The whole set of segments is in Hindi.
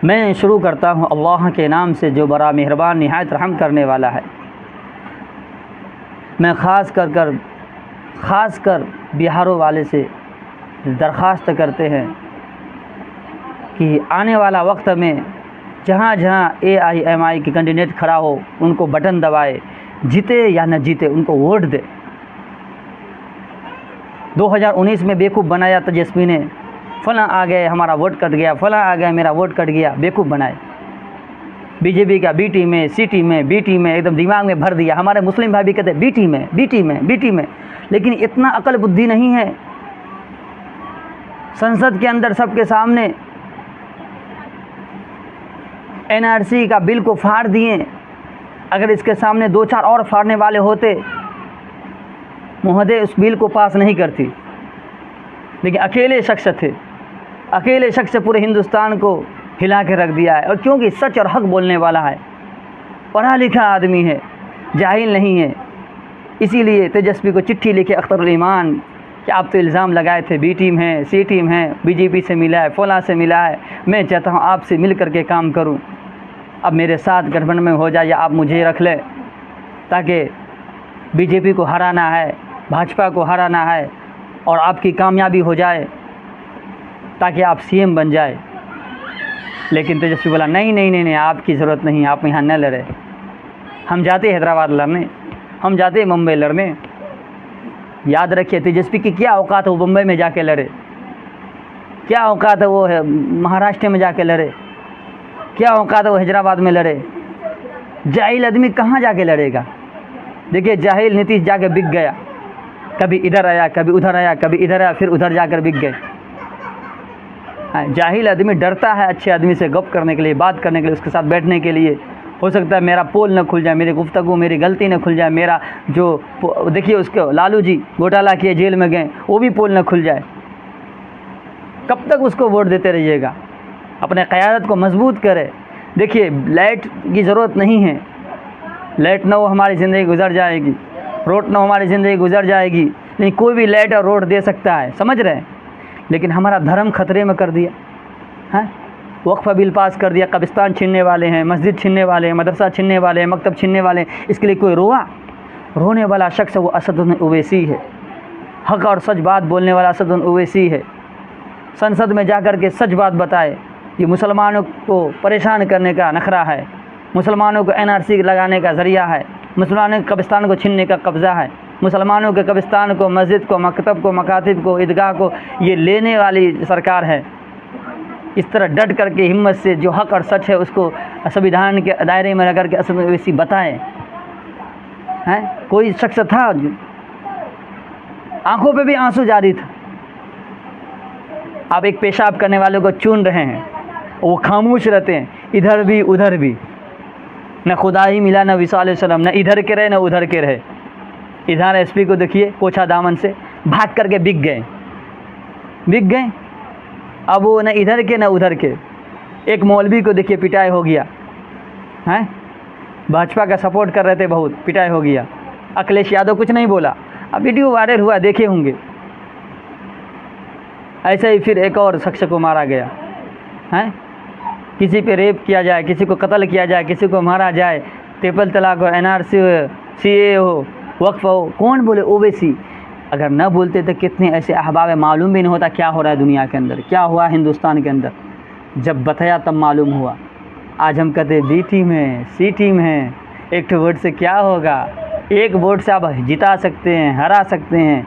मैं शुरू करता हूँ अल्लाह के नाम से जो बड़ा मेहरबान निहायत रहम करने वाला है। मैं ख़ास कर बिहारों वाले से दरख्वास्त करते हैं कि आने वाला वक्त में जहाँ जहाँ AIMI की कैंडिडेट खड़ा हो उनको बटन दबाए, जीते या न जीते उनको वोट दे। 2019 में बेवकूफ़ बनाया तेजस्वी ने, फलां आ गए हमारा वोट कट गया, फलां आ गया मेरा वोट कट गया, बेवकूफ़ बनाए। बीजेपी का B टीम में, C टीम में, B टीम में एकदम दिमाग में भर दिया। हमारे मुस्लिम भाई भी कहते हैं B टीम में, B टीम में, B टीम में, लेकिन इतना अकल बुद्धि नहीं है। संसद के अंदर सबके सामने NRC का बिल को फाड़ दिए। अगर इसके सामने 2-4 और फाड़ने वाले होते महोदय उस बिल को पास नहीं करती, लेकिन अकेले शख्स थे, अकेले शख्स पूरे हिंदुस्तान को हिला के रख दिया है। और क्योंकि सच और हक बोलने वाला है, पढ़ा लिखा आदमी है, जाहिल नहीं है, इसीलिए तेजस्वी को चिट्ठी लिखे अख्तरुल ईमान कि आप तो इल्ज़ाम लगाए थे B टीम है, C टीम है, BJP से मिला है, फलां से मिला है, मैं चाहता हूँ आपसे मिल कर के काम करूँ। अब मेरे साथ गठबंधन में हो जाए या आप मुझे रख लें, ताकि BJP को हराना है, भाजपा को हराना है और आपकी कामयाबी हो जाए, ताकि आप CM बन जाए। लेकिन तेजस्वी बोला नहीं नहीं नहीं नहीं, आपकी ज़रूरत नहीं, आप यहाँ न लड़े, हम जाते हैदराबाद लड़ने, हम जाते मुंबई लड़ने। याद रखिए तेजस्वी की क्या औकात है वो मुंबई में जाके लड़े, क्या औकात है वो है महाराष्ट्र में जाके लड़े, क्या औकात है वो हैदराबाद में लड़े। जाहिल आदमी कहाँ जाके लड़ेगा। देखिए जाहिल नीतीश जाके बिक गया, कभी इधर आया, कभी उधर आया, कभी इधर आया, फिर उधर जाकर बिक गए। जाहिल आदमी डरता है अच्छे आदमी से गप करने के लिए, बात करने के लिए, उसके साथ बैठने के लिए। हो सकता है मेरा पोल न खुल जाए, मेरी गुफ्तगू, मेरी गलती न खुल जाए, मेरा जो देखिए उसको लालू जी घोटाला किए जेल में गए, वो भी पोल न खुल जाए। कब तक उसको वोट देते रहिएगा। अपने क़यादत को मजबूत करें। देखिए लाइट की ज़रूरत नहीं है, लाइट न हो हमारी ज़िंदगी गुजर जाएगी, रोड न हो हमारी ज़िंदगी गुजर जाएगी, नहीं कोई भी लाइट और रोड दे सकता है, समझ रहे हैं। लेकिन हमारा धर्म खतरे में कर दिया है, वक्फ़ बिल पास कर दिया, कब्रिस्तान छीनने वाले हैं, मस्जिद छीनने वाले हैं, मदरसा छीनने वाले हैं, मकतब छीनने वाले हैं। इसके लिए कोई रोआ? रोने वाला शख्स वो असदुद्दीन ओवैसी है, हक़ और सच बात बोलने वाला असदुद्दीन ओवैसी है। संसद में जाकर के सच बात बताए। ये मुसलमानों को परेशान करने का नखरा है, मुसलमानों को NRC लगाने का ज़रिया है, मुसलमानों के कब्रिस्तान को छीनने का कब्ज़ा है, मुसलमानों के कब्रिस्तान को, मस्जिद को, मकतब को, मकातिब को, ईदगाह को ये लेने वाली सरकार है। इस तरह डट करके हिम्मत से जो हक़ और सच है उसको संविधान के दायरे में रख करके असद ओवैसी बताएं। हैं कोई शख्स था आंखों पे भी आंसू जारी था। आप एक पेशाब करने वाले को चुन रहे हैं, वो खामोश रहते हैं, इधर भी उधर भी, न खुदा ही मिला न विसाल सलम, न इधर के रहे न उधर के रहे। इधर SP को देखिए पोछा दामन से भाग करके बिक गए। अब वो न इधर के न उधर के। एक मौलवी को देखिए पिटाई हो गया, हैं भाजपा का सपोर्ट कर रहे थे, बहुत पिटाई हो गया। अखिलेश यादव कुछ नहीं बोला, अब वीडियो वायरल हुआ, देखे होंगे। ऐसे ही फिर एक और शख्स को मारा गया, हैं किसी पे रेप किया जाए, किसी को कत्ल किया जाए, किसी को मारा जाए, ट्रिपल तलाक हो, NRC हो, CA हो, वक्फ हो, कौन बोले? ओवैसी। अगर न बोलते तो कितने ऐसे अहबाब, मालूम भी नहीं होता क्या हो रहा है दुनिया के अंदर, क्या हुआ हिंदुस्तान के अंदर। जब बताया तब मालूम हुआ। आज हम कहते B टीम है, C टीम है, एक वोट से क्या होगा। एक वोट से आप जिता सकते हैं, हरा सकते हैं,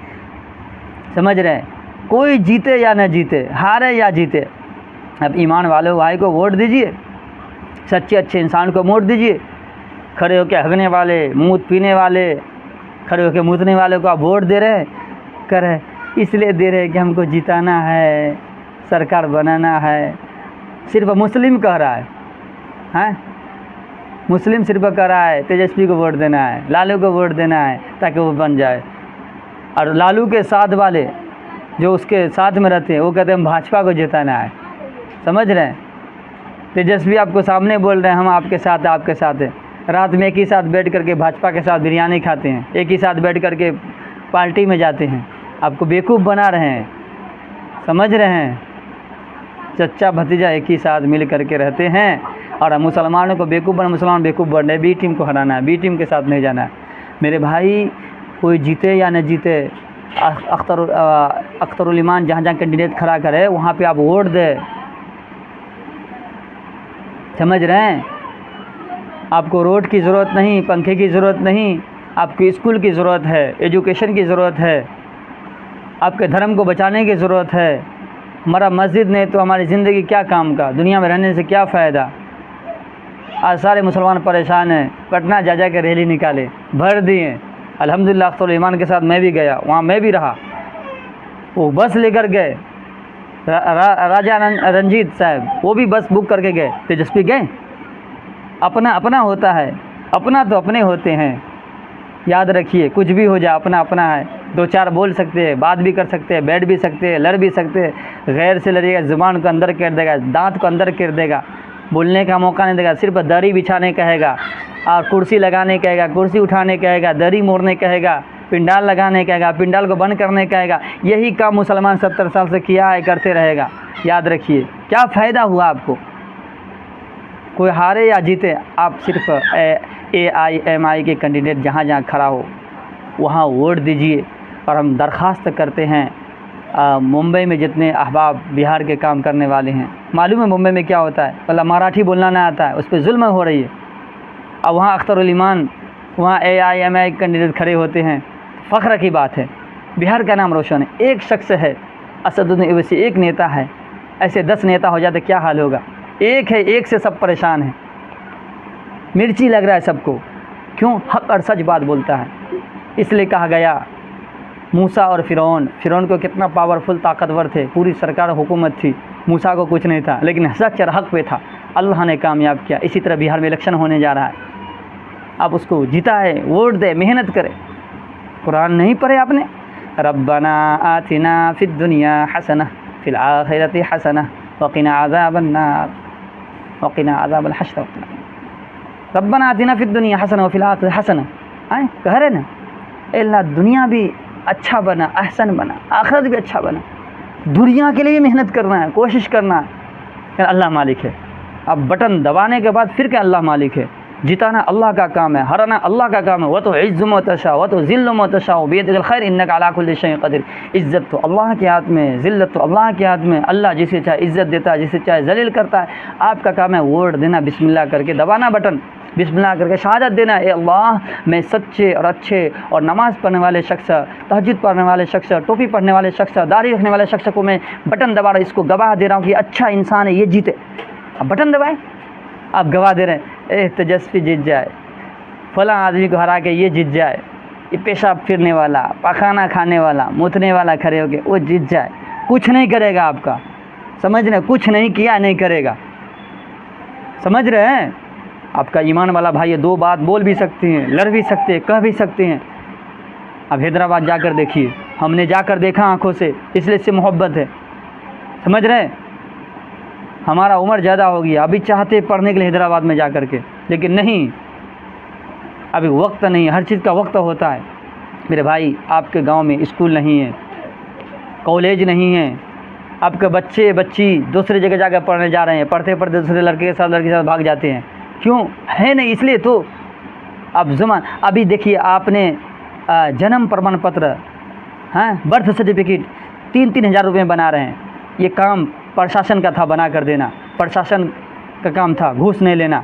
समझ रहे हैं। कोई जीते या न जीते, हारे या जीते, अब ईमान वाले भाई को वोट दीजिए, सच्चे अच्छे इंसान को वोट दीजिए। खड़े होकर हगने वाले, मूत पीने वाले, खड़े होकर मूतने वाले को आप वोट दे रहे हैं, इसलिए दे रहे हैं कि हमको जिताना है, सरकार बनाना है। सिर्फ मुस्लिम कह रहा है, हैं मुस्लिम सिर्फ कह रहा है तेजस्वी को वोट देना है, लालू को वोट देना है ताकि वो बन जाए। और लालू के साथ वाले जो उसके साथ में रहते हैं वो कहते हैं हम भाजपा को जिताना है, समझ रहे हैं। तेजस्वी आपको सामने बोल रहे हैं हम आपके साथ हैं, आपके साथ हैं। रात में एक ही साथ बैठ करके भाजपा के साथ बिरयानी खाते हैं, एक ही साथ बैठ करके पार्टी में जाते हैं, आपको बेवकूफ़ बना रहे हैं, समझ रहे हैं। चच्चा भतीजा एक ही साथ मिल करके रहते हैं, और मुसलमानों को बेवकूफ़ बना, मुसलमान बेवकूफ़ बन रहे, बी टीम को हराना है, बी टीम के साथ नहीं जाना है। मेरे भाई, कोई जीते या न जीते, अख्तरुल ईमान जहाँ जहाँ कैंडिडेट खड़ा करे वहाँ पे आप वोट दे। समझ रहे हैं? आपको रोड की ज़रूरत नहीं, पंखे की ज़रूरत नहीं, आपको स्कूल की ज़रूरत है, एजुकेशन की ज़रूरत है, आपके धर्म को बचाने की ज़रूरत है। हमारा मस्जिद नहीं तो हमारी ज़िंदगी क्या काम का, दुनिया में रहने से क्या फ़ायदा। आज सारे मुसलमान परेशान हैं, पटना जा के रैली निकाले, भर दिए। अल्हम्दुलिल्लाह अख्तरुल ईमान के साथ मैं भी गया, वहाँ मैं भी रहा। वो बस लेकर गए, राजा रंजीत साहब वो भी बस बुक करके गए, तेजस्वी गए। अपना अपना होता है, अपना तो अपने होते हैं। याद रखिए, कुछ भी हो जाए अपना अपना है। दो चार बोल सकते हैं, बात भी कर सकते हैं, बैठ भी सकते हैं, लड़ भी सकते हैं। गैर से लड़ेगा, ज़ुबान को अंदर कर देगा, दांत को अंदर कर देगा, बोलने का मौका नहीं देगा। सिर्फ दरी बिछाने कहेगा और कुर्सी लगाने कहेगा, कुर्सी उठाने कहेगा, दरी मोड़ने कहेगा, पिंडाल लगाने कहेगा, पिंडाल को बंद करने कहेगा। यही काम मुसलमान 70 साल से किया है, करते रहेगा। याद रखिए, क्या फ़ायदा हुआ आपको? कोई हारे या जीते, आप सिर्फ AIMI के कैंडिडेट जहाँ जहाँ खड़ा हो वहाँ वोट दीजिए। और हम दरख्वास्त करते हैं मुंबई में जितने अहबाब बिहार के काम करने वाले हैं, मालूम है मुंबई में क्या होता है? मतलब मराठी बोलना ना आता है, उस पर जुल्म हो रही है। अब वहाँ अख्तरुल ईमान, वहाँ AIMI कैंडिडेट खड़े होते हैं, फ़ख्र की बात है। बिहार का नाम रोशन है। एक शख्स है असदुद्दीन ओवैसी, एक नेता है। ऐसे 10 नेता हो जाते क्या हाल होगा? एक है, एक से सब परेशान हैं। मिर्ची लग रहा है सबको। क्यों? हक़ और सच बात बोलता है। इसलिए कहा गया मूसा और फ़िरौन को कितना पावरफुल ताकतवर थे, पूरी सरकार हुकूमत थी, मूसा को कुछ नहीं था, लेकिन सच और हक़ पे था, अल्लाह ने कामयाब किया। इसी तरह बिहार में इलेक्शन होने जा रहा है, आप उसको जिताए, वोट दे, मेहनत करें। कुरान नहीं पढ़े आपने? रब्बना आतिना फिद दुनिया हसना फिल आखिरति हसना वक़िना अज़ाबन नार वक़िना अज़ाबल हश्र। रब्बना आतिना फिद दुनिया हसना वफ़िल आखिरति हसना, कह रहे ना, अल्लाह दुनिया भी अच्छा बना, अहसन बना, आखिरत भी अच्छा बना। दुनिया के लिए मेहनत करना है, कोशिश करना है। अल्लाह मालिक है। अब बटन दबाने के बाद फिर क्या अल्लाह मालिक है? जिताना अल्लाह का काम है, हराना अल्लाह का काम है। वह तो इज़्ज़ु मा तशा व तो ज़िल्लु मा तशा बियदिल खैर इन्नका अला कुल्लि शैइन क़दीर। इज़्ज़त तो अल्लाह के हाथ में, ज़िल्लत तो अल्लाह के हाथ में। अल्लाह जिसे चाहे इज़्ज़त देता है, जिसे चाहे ज़लील करता है। आपका काम है वोट देना, बिस्मिल्लाह करके दबाना बटन, बिस्मिल्लाह करके शहादत देना, ए अल्लाह मैं सच्चे और अच्छे और नमाज़ पढ़ने वाले शख्स, तहज्जुद पढ़ने वाले शख्स, टोपी पढ़ने वाले शख्स, दाढ़ी रखने वाले शख्स को मैं बटन दबा रहा, इसको गवाह दे रहा हूँ कि अच्छा इंसान है, ये जीते। अब बटन दबाए, आप गवाह दे रहे हैं, तेजस्वी जीत जाए, फलां आदमी को हरा के ये जीत जाए, ये पेशाब फिरने वाला, पखाना खाने वाला, मुतने वाला खड़े होके वो जीत जाए। कुछ नहीं करेगा आपका, समझ रहे? कुछ नहीं किया, नहीं करेगा। समझ रहे हैं? आपका ईमान वाला भाई ये 2 बात बोल भी सकते हैं, लड़ भी सकते हैं, कह भी सकते हैं। अब हैदराबाद जाकर देखिए, हमने जाकर देखा आँखों से, इसलिए इससे मोहब्बत है। समझ रहे हैं? हमारा उम्र ज़्यादा हो गया, अभी चाहते पढ़ने के लिए हैदराबाद में जा कर के, लेकिन नहीं, अभी वक्त नहीं है। हर चीज़ का वक्त होता है। मेरे भाई, आपके गांव में स्कूल नहीं है, कॉलेज नहीं है, आपके बच्चे बच्ची दूसरी जगह जाकर पढ़ने जा रहे हैं, पढ़ते पढ़ते दूसरे लड़के के साथ लड़के के साथ भाग जाते हैं। क्यों? है नहीं, इसलिए तो। अब ज़मान अभी देखिए, आपने जन्म प्रमाण पत्र, बर्थ सर्टिफिकेट 3-3 हज़ार रुपये में बना रहे हैं। ये काम प्रशासन का था, बना कर देना, प्रशासन का काम था, घूस नहीं लेना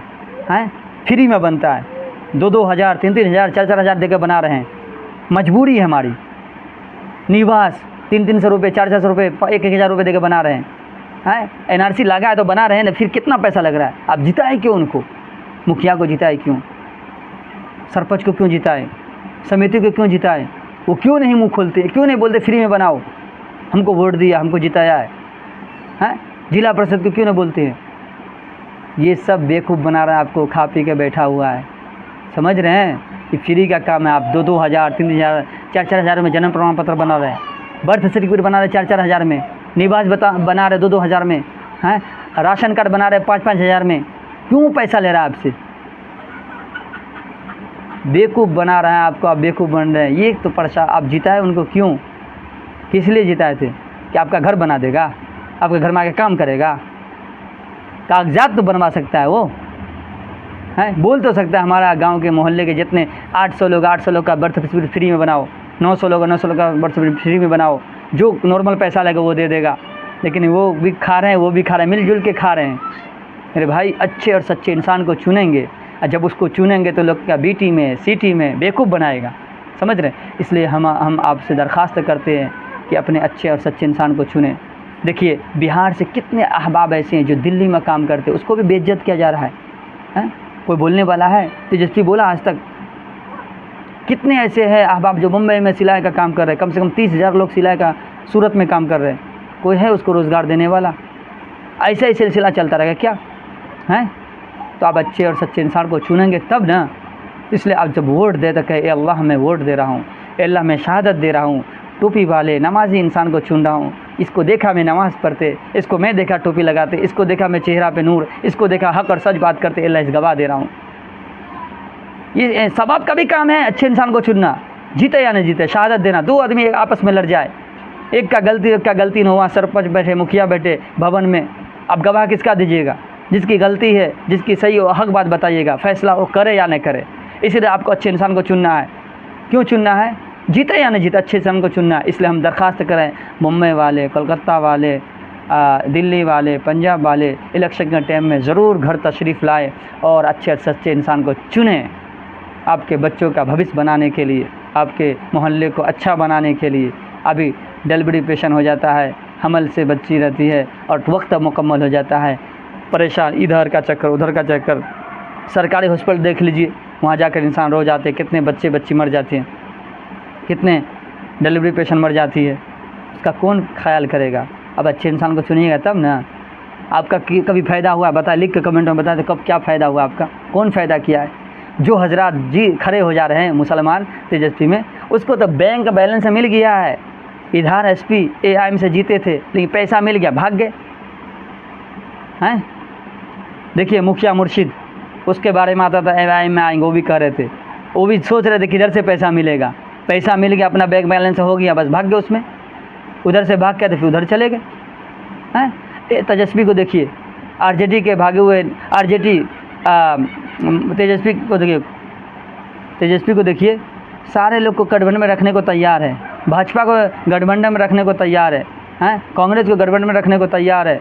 है, फ्री में बनता है। 2-2 हज़ार, 3-3 हज़ार, 4-4 हज़ार देकर बना रहे हैं। मजबूरी है हमारी। निवास 300-300 रुपये, 400-400 रुपये, 1-1 हज़ार रुपये देकर बना रहे हैं। NRC लगा है तो बना रहे हैं ना, फिर कितना पैसा लग रहा है। आप जिताए क्यों उनको? मुखिया को जिताए क्यों? सरपंच को क्यों जिताए? समिति को क्यों जिताए? वो क्यों नहीं मुँह खोलते? क्यों नहीं बोलते फ्री में बनाओ, हमको वोट दिया, हमको जिताया है? जिला परिषद को क्यों नहीं बोलते हैं? ये सब बेवकूफ़ बना रहा है आपको, खा पी के बैठा हुआ है। समझ रहे हैं? कि फ्री का काम है। आप 2-2 हज़ार, 3 हज़ार, 4-4 हज़ार में जन्म प्रमाण पत्र बना रहे हैं, बर्थ सर्टिफिकेट बना रहे 4-4 हज़ार में, निवास बना रहे 2-2 हज़ार में, राशन कार्ड बना रहे 5-5 हज़ार में। क्यों पैसा ले रहा है आपसे? बेवकूफ़ बना रहा है आपको, आप बेवकूफ़ बन रहे हैं। ये तो आप जिताए उनको क्यों? किस लिए जिताए थे? कि आपका घर बना देगा? आपके घर में आके काम करेगा? कागजात तो बनवा सकता है वो, है बोल तो सकता है हमारा गांव के मोहल्ले के जितने 800 लोग का बर्थ सर्टिफिकेट फ्री में बनाओ, 900 लोग का बर्थ सर्टिफिकेट फ्री में बनाओ, जो नॉर्मल पैसा लगेगा वो दे देगा। लेकिन वो भी खा रहे हैं, वो भी खा रहे हैं, मिलजुल के खा रहे हैं। मेरे भाई अच्छे और सच्चे इंसान को चुनेंगे, और जब उसको चुनेंगे तो लोग क्या बीटी में सीटी में बेवकूफ़ बनाएगा, समझ रहे हैं? इसलिए हम आपसे दरख्वास्त करते हैं कि अपने अच्छे और सच्चे इंसान को चुनें। देखिए बिहार से कितने अहबाब ऐसे हैं जो दिल्ली में काम करते हैं, उसको भी बेइज्जत किया जा रहा है? कोई बोलने वाला है? तेजस्वी बोला आज तक? कितने ऐसे हैं अहबाब जो मुंबई में सिलाई का काम कर रहे हैं, कम से कम 30,000 लोग सिलाई का सूरत में काम कर रहे हैं, कोई है उसको रोज़गार देने वाला? ऐसा ही सिलसिला चलता रहेगा क्या है? तो आप अच्छे और सच्चे इंसान को चुनेंगे तब ना। इसलिए आप जब वोट दे तो कहे अल्लाह मैं वोट दे रहा हूँ, अल्लाह मैं शहादत दे रहा हूँ, टोपी वाले नमाजी इंसान को चुन रहा हूँ, इसको देखा मैं नमाज़ पढ़ते, इसको मैं देखा टोपी लगाते, इसको देखा मैं चेहरा पे नूर, इसको देखा हक और सच बात करते, अल्लाह इस गवाह दे रहा हूँ। ये सबाब का भी काम है अच्छे इंसान को चुनना, जीते या नहीं जीते शहादत देना। दो आदमी आपस में लड़ जाए, एक का गलती न हुआ, सरपंच बैठे, मुखिया बैठे भवन में, अब गवाह किसका दीजिएगा? जिसकी गलती है, जिसकी सही हो हक बात बताइएगा, फैसला वो करे या नहीं करे। इसीलिए आपको अच्छे इंसान को चुनना है। क्यों चुनना है? जीते या नहीं जीते अच्छे इंसान को चुनना है। इसलिए हम दरख्वास्त करें मुंबई वाले, कोलकाता वाले, दिल्ली वाले, पंजाब वाले इलेक्शन के टाइम में ज़रूर घर तशरीफ़ लाए और अच्छे और सच्चे इंसान को चुनें, आपके बच्चों का भविष्य बनाने के लिए, आपके मोहल्ले को अच्छा बनाने के लिए। अभी डिलीवरी पेशेंट हो जाता है, हमल से बच्ची रहती है और वक्त मुकम्मल हो जाता है, परेशान, इधर का चक्कर उधर का चक्कर। सरकारी हॉस्पिटल देख लीजिए, वहाँ जाकर इंसान रोज़ आते, कितने बच्ची मर जाते हैं, कितने डिलीवरी पेशेंट मर जाती है, उसका कौन ख्याल करेगा? अब अच्छे इंसान को चुनिएगा तब ना। आपका कभी फ़ायदा हुआ? बताए, लिख के कमेंट में बताए तो कब क्या फ़ायदा हुआ आपका, कौन फ़ायदा किया है? जो हजरात जी खड़े हो जा रहे हैं मुसलमान तेजस्वी में, उसको तो बैंक बैलेंस मिल गया है। इधर SP AIM से जीते थे लेकिन पैसा मिल गया, भाग गए हैं। देखिए मुखिया मुर्शिद, उसके बारे में आता था AIM में आएंगे, वो भी कह रहे थे, वो भी सोच रहे थे किधर से पैसा मिलेगा, पैसा मिल गया, अपना बैंक बैलेंस हो गया, बस भाग गए उसमें, उधर से भाग के तो फिर उधर चले गए हैं। तेजस्वी को देखिए, RJD के भागे हुए RJD तेजस्वी को देखिए, सारे लोग को गठबंधन में रखने को तैयार है, भाजपा को गठबंधन में रखने को तैयार है, कांग्रेस को गठबंधन में रखने को तैयार है,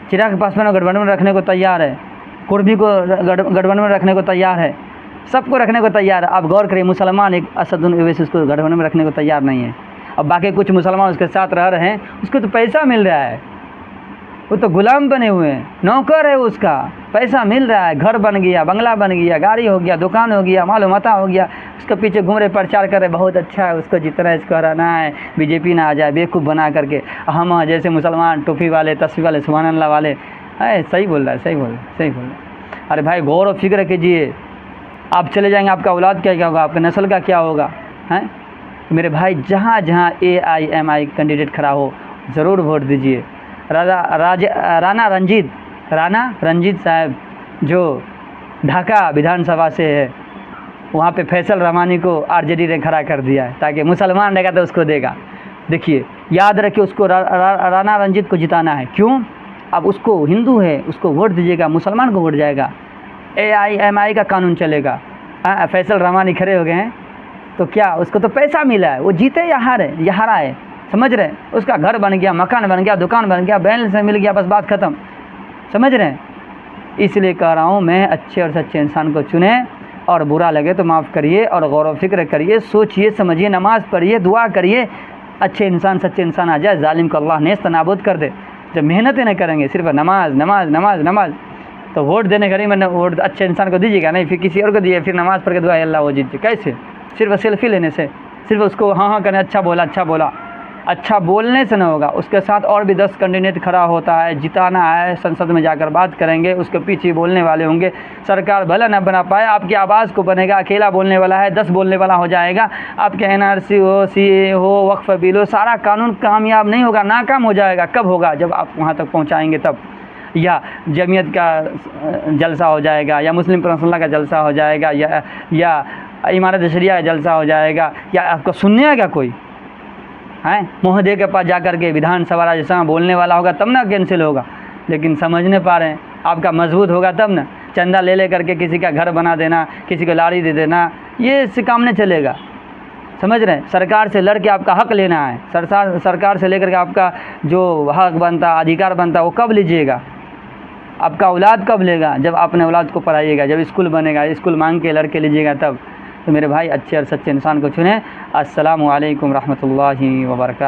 चिराग पासवान को गठबंधन में रखने को तैयार है, कुर्मी को गठबंधन में रखने को तैयार है, सबको रखने को तैयार है। आप गौर करिए, मुसलमान एक असदुद्दीन ओवैसी उसको गठबंधन में रखने को तैयार नहीं है, अब बाकी कुछ मुसलमान उसके साथ रह रहे हैं, उसको तो पैसा मिल रहा है, वो तो गुलाम बने हुए हैं, नौकर है, उसका पैसा मिल रहा है, घर बन गया, बंगला बन गया, गाड़ी हो गया, दुकान हो गया, मालूम मता हो गया, उसके पीछे घूम रहे, प्रचार कर रहे, बहुत अच्छा है, उसको जितना इसको रहना है, BJP ना आ जाए बेवकूफ़ बना करके। हम जैसे मुसलमान टोपी वाले, तस्वीर वाले, सुभान अल्लाह वाले, सही बोल रहा है, सही बोल रहा है। अरे भाई गौर और फिक्र कीजिए, आप चले जाएंगे, आपका औलाद क्या होगा, आपका नस्ल का क्या होगा, हैं? मेरे भाई जहाँ जहाँ AIMI कैंडिडेट खड़ा हो ज़रूर वोट दीजिए। राणा रंजीत साहब जो ढाका विधानसभा से है, वहाँ पे फैसल रहमानी को RJD ने खड़ा कर दिया है, ताकि मुसलमान रहेगा तो उसको देगा। देखिए याद रखिए, उसको राणा रंजीत को जिताना है। क्यों? अब उसको हिंदू है, उसको वोट दीजिएगा, मुसलमान को वोट जाएगा, AIMI का कानून चलेगा। फैसल रहमानी खड़े हो गए हैं तो क्या, उसको तो पैसा मिला है, वो जीते या हारा है, समझ रहे हैं? उसका घर बन गया, मकान बन गया, दुकान बन गया, बैलेंस मिल गया, बस बात ख़त्म, समझ रहे हैं? इसलिए कह रहा हूँ मैं, अच्छे और सच्चे इंसान को चुने, और बुरा लगे तो माफ़ करिए, और गौर व फिक्र करिए, सोचिए समझिए, नमाज़ पढ़िए, दुआ करिए, अच्छे इंसान सच्चे इंसान आ जाए, जालिम को अल्लाह नेस्त नाबूद कर दे। जब मेहनत ही नहीं करेंगे, सिर्फ नमाज नमाज नमाज नमाज, तो वोट देने घड़ी में वोट अच्छे इंसान को दीजिएगा नहीं, फिर किसी और को दिए, फिर नमाज़ पढ़ के दुआ अल्लाह वो जीत। कैसे? सिर्फ सेल्फी लेने से, सिर्फ उसको हाँ करने, अच्छा बोला, अच्छा बोलने से न होगा। उसके साथ और भी 10 कैंडिडेट खड़ा होता है, जिताना है, संसद में जाकर बात करेंगे, उसके पीछे बोलने वाले होंगे, सरकार भला न बना पाए, आपकी आवाज़ को बनेगा, अकेला बोलने वाला है, 10 बोलने वाला हो जाएगा, आपके NRC हो, CA हो, वक्फ बिल हो, सारा कानून कामयाब नहीं होगा, नाकाम हो जाएगा। कब होगा? जब आप वहाँ तक पहुँचाएँगे तब, या जमीयत का जलसा हो जाएगा, या मुस्लिम पर्सनल का जलसा हो जाएगा, या इमारत शरिया का जलसा हो जाएगा, या आपको सुनने आएगा कोई? हैं महोदय के पास जा कर के विधानसभा राज्यसभा बोलने वाला होगा तब ना कैंसिल होगा। लेकिन समझ नहीं पा रहे हैं, आपका मजबूत होगा तब ना। चंदा ले करके किसी का घर बना देना, किसी को लाड़ी दे देना, ये इससे काम नहीं चलेगा। समझ रहे हैं, सरकार से लड़ के आपका हक लेना है। सरकार से लेकर के आपका जो हक बनता, अधिकार बनता, वो कब लीजिएगा? आपका औलाद कब लेगा? जब अपने औलाद को पढ़ाइएगा, जब स्कूल बनेगा, स्कूल मांग के लड़के लीजिएगा तब। तो मेरे भाई अच्छे और सच्चे इंसान को चुने। अस्सलामु अलैकुम रहमतुल्लाहि व बरकातहू।